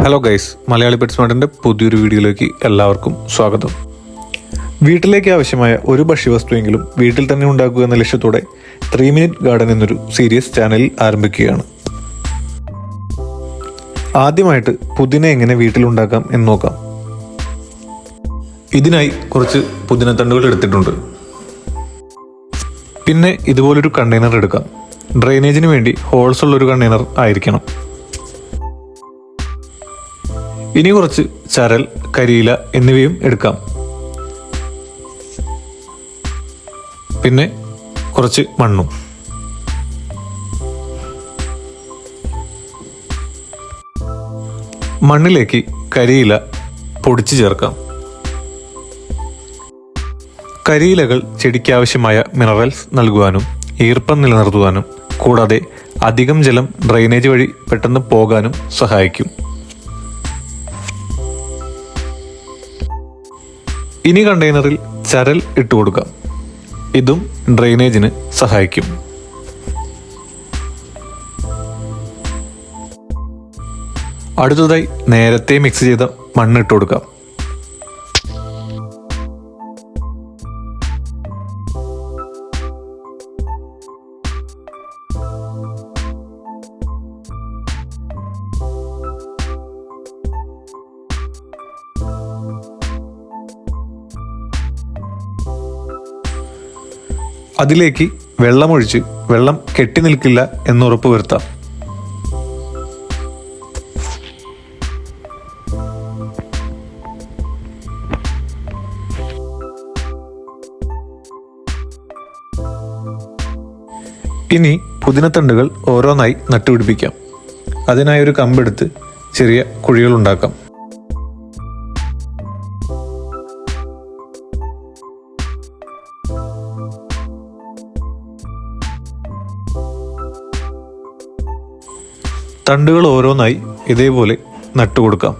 Hello guys, Malayali pet സ്മാർട്ടിൻ്റെ പുതിയൊരു വീഡിയോയിലേക്ക് എല്ലാവർക്കും സ്വാഗതം. വീട്ടിലേക്ക് ആവശ്യമായ ഒരു ഭക്ഷ്യവസ്തുവെങ്കിലും വീട്ടിൽ തന്നെ ഉണ്ടാക്കുക എന്ന ലക്ഷ്യത്തോടെ 3 Minute ഗാർഡൻ എന്നൊരു സീരീസ് ചാനലിൽ ആരംഭിക്കുകയാണ്. ആദ്യമായിട്ട് പുതിന എങ്ങനെ വീട്ടിലുണ്ടാക്കാം എന്ന് നോക്കാം. ഇതിനായി കുറച്ച് പുതിന തണ്ടുകൾ എടുത്തിട്ടുണ്ട്. പിന്നെ ഇതുപോലൊരു കണ്ടെയ്നർ എടുക്കാം. ഡ്രെയിനേജിന് വേണ്ടി ഹോൾസ് ഉള്ളൊരു കണ്ടെയ്നർ ആയിരിക്കണം. ഇനി കുറച്ച് ചരൽ, കരിയില എന്നിവയും എടുക്കാം. പിന്നെ കുറച്ച് മണ്ണും. മണ്ണിലേക്ക് കരിയില പൊടിച്ചു ചേർക്കാം. കരിയിലകൾ ചെടിക്കാവശ്യമായ മിനറൽസ് നൽകുവാനും ഈർപ്പം നിലനിർത്തുവാനും കൂടാതെ അധികം ജലം ഡ്രെയിനേജ് വഴി പെട്ടെന്ന് പോകാനും സഹായിക്കും. ഇനി കണ്ടെയ്നറിൽ ചരൽ ഇട്ട് കൊടുക്കാം. ഇതും ഡ്രെയിനേജിന് സഹായിക്കും. അടുത്തതായി നേരത്തെ മിക്സ് ചെയ്ത മണ്ണ് ഇട്ട് കൊടുക്കാം. അതിലേക്ക് വെള്ളമൊഴിച്ച് വെള്ളം കെട്ടി നിൽക്കില്ല എന്നുറപ്പ് വരുത്താം. ഇനി പുതിനത്തണ്ടുകൾ ഓരോന്നായി നട്ടുപിടിപ്പിക്കാം. അതിനായി ഒരു കമ്പെടുത്ത് ചെറിയ കുഴികൾ ഉണ്ടാക്കാം. തണ്ടുകൾ ഓരോന്നായി ഇതേപോലെ നട്ടുകൊടുക്കാം.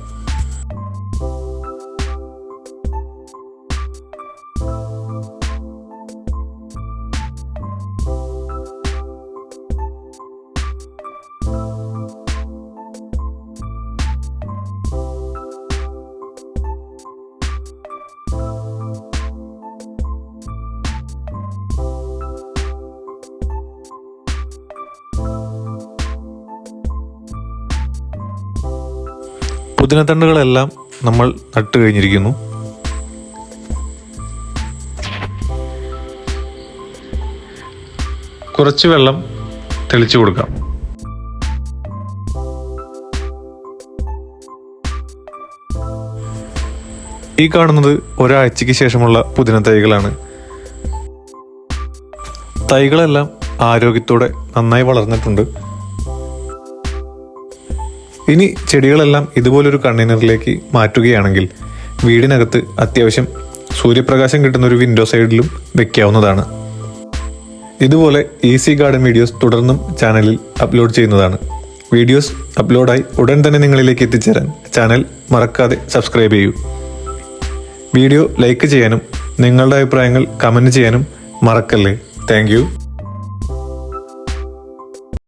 പുതിനത്തണ്ടുകളെല്ലാം നമ്മൾ നട്ടു കഴിഞ്ഞിരിക്കുന്നു. കുറച്ച് വെള്ളം തെളിച്ചു കൊടുക്കാം. ഈ കാണുന്നത് ഒരാഴ്ചയ്ക്ക് ശേഷമുള്ള പുതിന തൈകളാണ്. തൈകളെല്ലാം ആരോഗ്യത്തോടെ നന്നായി വളർന്നിട്ടുണ്ട്. ഇനി ചെടികളെല്ലാം ഇതുപോലൊരു കണ്ടെയ്നറിലേക്ക് മാറ്റുകയാണെങ്കിൽ വീടിനകത്ത് അത്യാവശ്യം സൂര്യപ്രകാശം കിട്ടുന്ന ഒരു വിൻഡോ സൈഡിലും വെക്കാവുന്നതാണ്. ഇതുപോലെ ഈസി ഗാർഡൻ വീഡിയോസ് തുടർന്നും ചാനലിൽ അപ്ലോഡ് ചെയ്യുന്നതാണ്. വീഡിയോസ് അപ്ലോഡായി ഉടൻ തന്നെ നിങ്ങളിലേക്ക് എത്തിച്ചേരാൻ ചാനൽ മറക്കാതെ സബ്സ്ക്രൈബ് ചെയ്യൂ. വീഡിയോ ലൈക്ക് ചെയ്യാനും നിങ്ങളുടെ അഭിപ്രായങ്ങൾ കമൻറ്റ് ചെയ്യാനും മറക്കല്ലേ. Thank you.